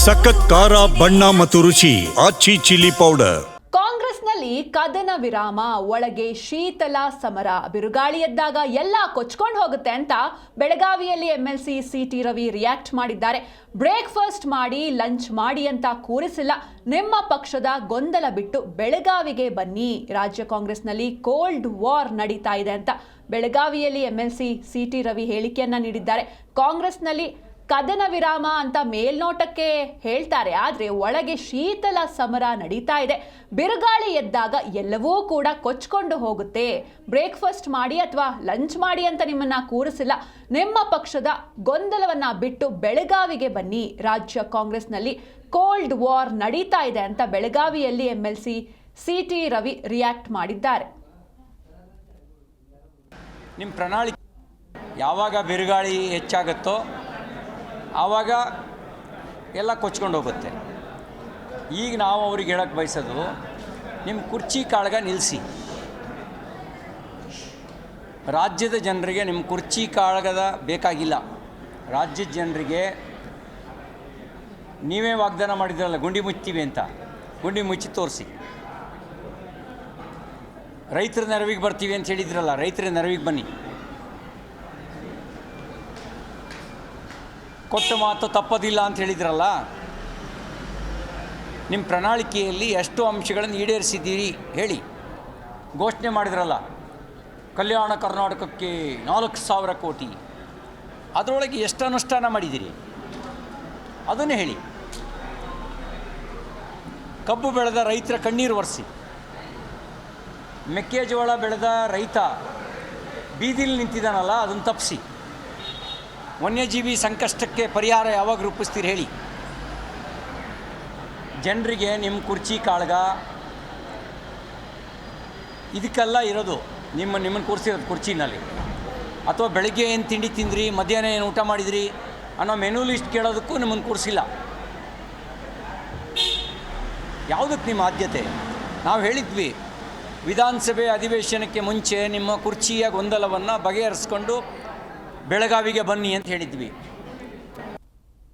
ಸಖತ್ ಖಾರ ಬಣ್ಣ ಮತ್ತು ರುಚಿ ಆಚಿ ಚಿಲ್ಲಿ ಪೌಡರ್. ಕಾಂಗ್ರೆಸ್ನಲ್ಲಿ ಕದನ ವಿರಾಮ, ಒಳಗೆ ಶೀತಲ ಸಮರ. ಬಿರುಗಾಳಿ ಎದ್ದಾಗ ಎಲ್ಲ ಕೊಚ್ಕೊಂಡು ಹೋಗುತ್ತೆ ಅಂತ ಬೆಳಗಾವಿಯಲ್ಲಿ ಎಂಎಲ್ಸಿ ಸಿಟಿ ರವಿ ರಿಯಾಕ್ಟ್ ಮಾಡಿದ್ದಾರೆ. ಬ್ರೇಕ್ಫಾಸ್ಟ್ ಮಾಡಿ ಲಂಚ್ ಮಾಡಿ ಅಂತ ಕೂರಿಸಿಲ್ಲ. ನಿಮ್ಮ ಪಕ್ಷದ ಗೊಂದಲ ಬಿಟ್ಟು ಬೆಳಗಾವಿಗೆ ಬನ್ನಿ. ರಾಜ್ಯ ಕಾಂಗ್ರೆಸ್ನಲ್ಲಿ ಕೋಲ್ಡ್ ವಾರ್ ನಡೀತಾ ಇದೆ ಅಂತ ಬೆಳಗಾವಿಯಲ್ಲಿ ಎಂಎಲ್ಸಿ ಸಿಟಿ ರವಿ ಹೇಳಿಕೆಯನ್ನ ನೀಡಿದ್ದಾರೆ. ಕಾಂಗ್ರೆಸ್ನಲ್ಲಿ ಕದನ ವಿರಾಮ ಅಂತ ಮೇಲ್ನೋಟಕ್ಕೆ ಹೇಳ್ತಾರೆ, ಆದರೆ ಒಳಗೆ ಶೀತಲ ಸಮರ ನಡೀತಾ ಇದೆ. ಬಿರುಗಾಳಿ ಎದ್ದಾಗ ಎಲ್ಲವೂ ಕೂಡ ಕೊಚ್ಕೊಂಡು ಹೋಗುತ್ತೆ. ಬ್ರೇಕ್ಫಾಸ್ಟ್ ಮಾಡಿ ಅಥವಾ ಲಂಚ್ ಮಾಡಿ ಅಂತ ನಿಮ್ಮನ್ನ ಕೂರಿಸಿಲ್ಲ. ನಿಮ್ಮ ಪಕ್ಷದ ಗೊಂದಲವನ್ನ ಬಿಟ್ಟು ಬೆಳಗಾವಿಗೆ ಬನ್ನಿ. ರಾಜ್ಯ ಕಾಂಗ್ರೆಸ್ನಲ್ಲಿ ಕೋಲ್ಡ್ ವಾರ್ ನಡೀತಾ ಇದೆ ಅಂತ ಬೆಳಗಾವಿಯಲ್ಲಿ ಎಂಎಲ್ಸಿ ಸಿಟಿ ರವಿ ರಿಯಾಕ್ಟ್ ಮಾಡಿದ್ದಾರೆ. ನಿಮ್ಮ ಪ್ರಣಾಳಿಕೆ ಯಾವಾಗ ಬಿರುಗಾಳಿ ಹೆಚ್ಚಾಗುತ್ತೋ ಆವಾಗ ಎಲ್ಲ ಕೊಚ್ಕೊಂಡು ಹೋಗುತ್ತೆ. ಈಗ ನಾವು ಅವ್ರಿಗೆ ಹೇಳಕ್ಕೆ ಬಯಸೋದು, ನಿಮ್ಮ ಕುರ್ಚಿ ಕಾಳಗ ನಿಲ್ಲಿಸಿ. ರಾಜ್ಯದ ಜನರಿಗೆ ನಿಮ್ಮ ಕುರ್ಚಿ ಕಾಳಗದ ಬೇಕಾಗಿಲ್ಲ. ರಾಜ್ಯದ ಜನರಿಗೆ ನೀವೇ ವಾಗ್ದಾನ ಮಾಡಿದ್ರಲ್ಲ ಗುಂಡಿ ಮುಚ್ತೀವಿ ಅಂತ, ಗುಂಡಿ ಮುಚ್ಚಿ ತೋರಿಸಿ. ರೈತರ ನೆರವಿಗೆ ಬರ್ತೀವಿ ಅಂತ ಹೇಳಿದ್ರಲ್ಲ, ರೈತರ ನೆರವಿಗೆ ಬನ್ನಿ. ಕೊಟ್ಟ ಮಾತು ತಪ್ಪೋದಿಲ್ಲ ಅಂತ ಹೇಳಿದ್ರಲ್ಲ, ನಿಮ್ಮ ಪ್ರಣಾಳಿಕೆಯಲ್ಲಿ ಎಷ್ಟು ಅಂಶಗಳನ್ನು ಈಡೇರಿಸಿದ್ದೀರಿ ಹೇಳಿ. ಘೋಷಣೆ ಮಾಡಿದ್ರಲ್ಲ, ಕಲ್ಯಾಣ ಕರ್ನಾಟಕಕ್ಕೆ 4,000 ಕೋಟಿ, ಅದರೊಳಗೆ ಎಷ್ಟು ಅನುಷ್ಠಾನ ಮಾಡಿದ್ದೀರಿ ಅದನ್ನೇ ಹೇಳಿ. ಕಬ್ಬು ಬೆಳೆದ ರೈತರ ಕಣ್ಣೀರು ಒರೆಸಿ. ಮೆಕ್ಕೆಜೋಳ ಬೆಳೆದ ರೈತ ಬೀದಿಲಿ ನಿಂತಿದ್ದಾನಲ್ಲ, ಅದನ್ನು ತಪ್ಪಿಸಿ. ವನ್ಯಜೀವಿ ಸಂಕಷ್ಟಕ್ಕೆ ಪರಿಹಾರ ಯಾವಾಗ ರೂಪಿಸ್ತೀರಿ ಹೇಳಿ. ಜನರಿಗೆ ನಿಮ್ಮ ಕುರ್ಚಿ ಕಾಳಗ ಇದಕ್ಕೆಲ್ಲ ಇರೋದು. ನಿಮ್ಮನ್ನು ಕೂರಿಸಿರೋದು ಕುರ್ಚಿನಲ್ಲಿ. ಅಥವಾ ಬೆಳಗ್ಗೆ ಏನು ತಿಂಡಿ ತಿಂದ್ರಿ, ಮಧ್ಯಾಹ್ನ ಏನು ಊಟ ಮಾಡಿದ್ರಿ ಅನ್ನೋ ಮೆನು ಲಿಸ್ಟ್ ಕೇಳೋದಕ್ಕೂ ನಿಮ್ಮನ್ನು ಕೂರಿಸಿಲ್ಲ. ಯಾವುದಕ್ಕೆ ನಿಮ್ಮ ಆದ್ಯತೆ? ನಾವು ಹೇಳಿದ್ವಿ, ವಿಧಾನಸಭೆ ಅಧಿವೇಶನಕ್ಕೆ ಮುಂಚೆ ನಿಮ್ಮ ಕುರ್ಚಿಯ ಗೊಂದಲವನ್ನು ಬಗೆಹರಿಸ್ಕೊಂಡು ಬೆಳಗಾವಿಗೆ ಬನ್ನಿ ಅಂತ ಹೇಳಿದ್ವಿ.